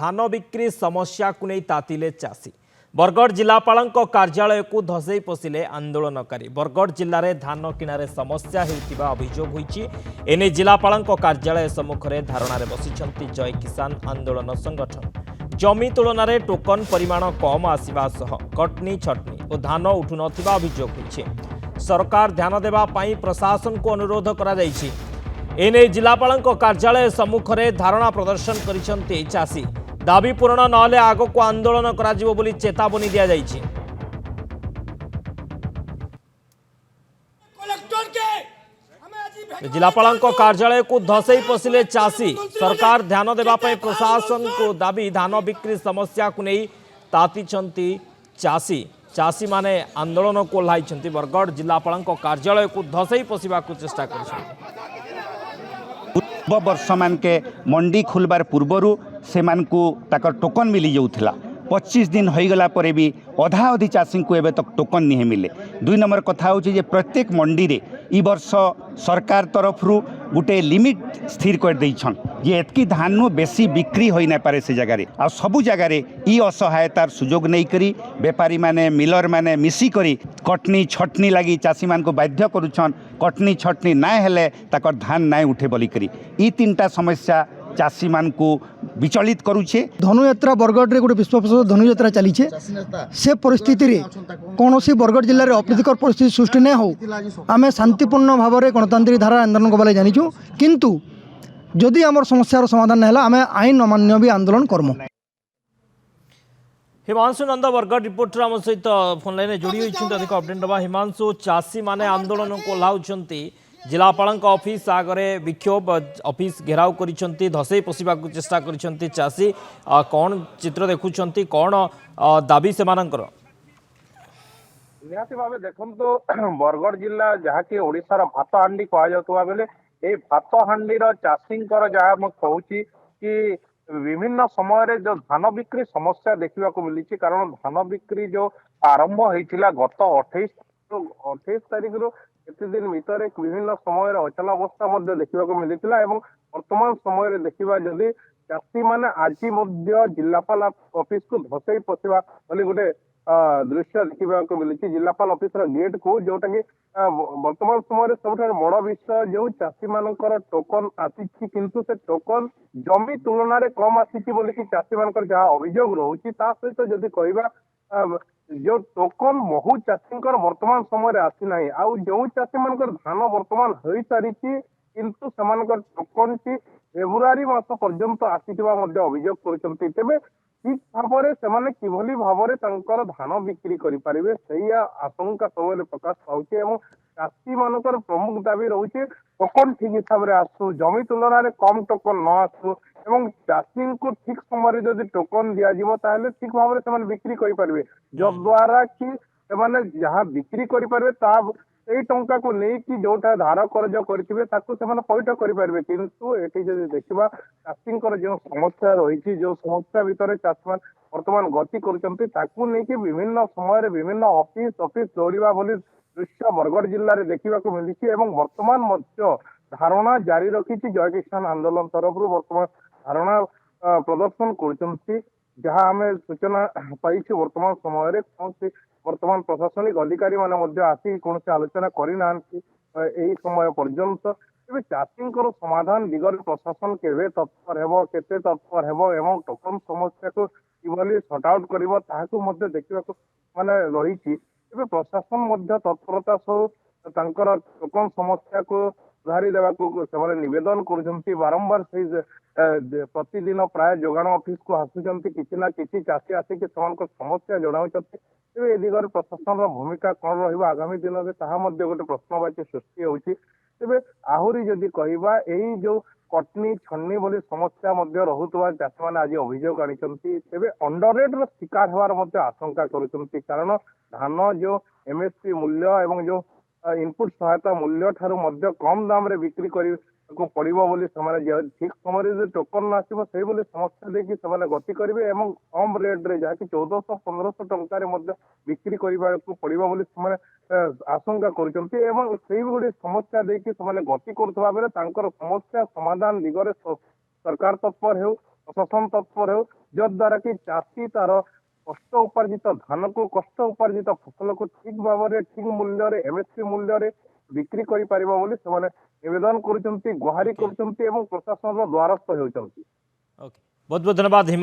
धान बिक्री समस्या को नहीं तातिले चाषी बरगढ़ जिलापाल कार्यालय को धसई पशिले आंदोलनकारी बरगढ़ जिले में धान किणारे समस्या होता अभियोग होती एने जिलापाल कार्यालय सम्मुखें धारणार बसी जय किसान आंदोलन संगठन जमी तुलन में टोकन परिमाण कम आसवा सह कटनी छटनी और धान उठु नथिबा अभियोग होती सरकार ध्यान देवा पाई प्रशासन को अनुरोध करा एने जिलापाल कार्यालय सम्मुखें धारणा प्रदर्शन करिसेंती चाषी दाबी पूरण नहले आग को आंदोलन कराजिबो बोली चेतावनी दिया जाइछि। जिलापाल कार्यालय को धसई पशिले चाषी सरकार ध्यान देवा पाई प्रशासन को दाबी धान बिक्री समस्या को नहीं तातिछंती चाषी चाषी माने आंदोलन को ओह्लाइछंती बरगढ़ जिलापाल कार्यालय को धसई पशिबा को चेष्टा करिसेंती। पूर्व वर्ष मान के मंडी खुलबार पूर्वर से टोकन मिली जाऊला 25 दिन हो गला पर भी अधा अधि चाषी को एवं तक टोकन नहीं मिले। दुई नंबर कथा हूँ प्रत्येक मंडी रे ई वर्ष सरकार तरफ गोटे लिमिट स्थिर कर देइछन जे एतकी धान नु बेसी बिक्री होई ना पारे से जगह आ सबु जगार ई असहायतार सुजोग नहीं करी बेपारी माने मिलर माने मिसी करी कटनी छटनी लगी चाषी मान को बाध्य करुछन कटनी छटनी ना हेले ताकर धान ना उठे बोली करी ई तीनटा समस्या चाषी मान को विचलित करुछे। धनुयात्रा बरगढ़ रे गोटे विश्व प्रसिद्ध धनुयात्रा चली से परिस्थिति रे कौन बरगढ़ जिले में अप्रीतिकर परिस्थिति सृष्टि नहीं हो आम शांतिपूर्ण भाव में गणतांत्रिक धारा आंदोलन करवा जाचु किंतु जदि आम समस्यार समाधान है आम आईन अमान्य भी आंदोलन करमु। हिमांशु नंद बरगढ़ रिपोर्टर आम सहित फोन लाइन जोड़ी होती अधिक अपडेट दबा। हिमांशु चाषी माने आंदोलन को ओह्लाउछंती जिलापाल ऑफिस आगे विक्षोभ ऑफिस घेराव करिसेंती धसई पशिबा को चेष्टा करिसेंती चाषी कौन चित्र देखुछंती कौन दाबी से मानकर निहाती भाव देखो बरगढ़ जिला जहाँकि ओडिशार भात हांडी कह जाता बेले ये भात हांडीर चाषी जहाँ मैं कहूँ कि विभिन्न समय जो धान बिक्री समस्या देखा मिली कारण धान बिक्री जो आरंभ होता गत 28 तारीख रू केते दिन भीतर विभिन्न समय अचलावस्था देखा मिलता वर्तमान समय देखा जदि चाषी मैंने आज जिलापाल ऑफिस को धसई पशिबा बोली गोटे दृश्य देखा मिली जिलापाल ऑफिस गेट को जोटा कि वर्तमान समय सब बड़ विषय जो चाषी मान टोकन आसी किंतु से टोकन जमी तुलन में कम आसी चाषी मान जहाँ अभियोग रोचे सहित जदि कहवा जो टोकन बहु चाषी वर्तमान समय आसी ना आउ जो चाषी मान धान वर्तमान हो सारी किंतु से टोकन टी फेब्रुआरी मास पर्यंत आसीथिबा अभियोग करछंती तेबे ठीक भाव से किभली भाव धान बिक्री करें से आशंका सब प्रकाश पाऊँ चाषी मान प्रमुख दाबी रोचे टोकन ठीक हिसाब से आसू जमी तुलन में कम टोकन न आसू एवं चाषी को ठीक समय जदि टोकन दिज्व ताहले ठीक भाव से बिक्री करें जद्वारा कि जहाँ बिक्री करें यही टंका को लेकिन जोटा धार करज करेंगे पैठ करेंगे किंतु ये जब देखा चाषी जो समस्या रही जो समस्या भितर चाषी मान वर्तमान गति कर विभिन्न समय विभिन्न ऑफिस दौड़ा बोली दृश्य बरगढ़ जिले में देखा मिली वर्तमान धारणा जारी रखी जय किसान आंदोलन तरफ वर्तमान धारणा प्रदर्शन कर जहाँ आम सूचना पाई वर्तमान समय कौन वर्तमान प्रशासनिक अधिकारी माने आसी कौन आलोचना करना समय पर्यंत तेज चाषी समाधान दिगरे प्रशासन केवे तत्पर हेबो केते तत्पर हेबो एवं टोकन समस्या को किभली सॉर्ट आउट करिवो ताहाकु देखा माने रही प्रशासन तत्परता सह टोकन समस्या को सुधारी देवा नवेदन कर बारंबार से प्रतिदिन प्राय जोगाण ऑफिस को आसुंच किसी ना किसी चाषी आसिक समस्या जनाऊँ ए दिगरे प्रशासन भूमिका कौन रगामी दिन में गोटे प्रश्नवाची सृष्टि होती आहरी जदि कहवा यही जो कटनी छन्नी बोली समस्या रोकुवा चाषी मैंने आज अभियोग आनी तेज अंडर रेट शिकार होवार आशंका कर कारण धान जो एमएसपी मूल्य एवं जो इनपुट सहायता मूल्य ठारू कम दाम रे बिक्री को पड़ो बोली ठीक समय टोकन आसो से समस्या देखिए गति करेंगे कम रेट रे जहाँकि 1400-1500 टंकार बिक्री करने को पड़ो बोली आशंका कर समस्या देखिए गति करुवा बेले समस्या समाधान दिगरे सरकार तत्पर हो प्रशासन तत्पर हो जद्वारा कि चाषी तार कष्ट उपार्जित धान को कष्ट उपार्जित फसल को ठीक भाव में ठीक मूल्य एमएसपी मूल्य बिक्री कर पारिबा बोली ସେମାନେ निवेदन करुचंती गुहारी करुचंती एवं प्रशासन द्वारस्थ होउचंती। ओके बहुत बहुत धन्यवाद हिमा।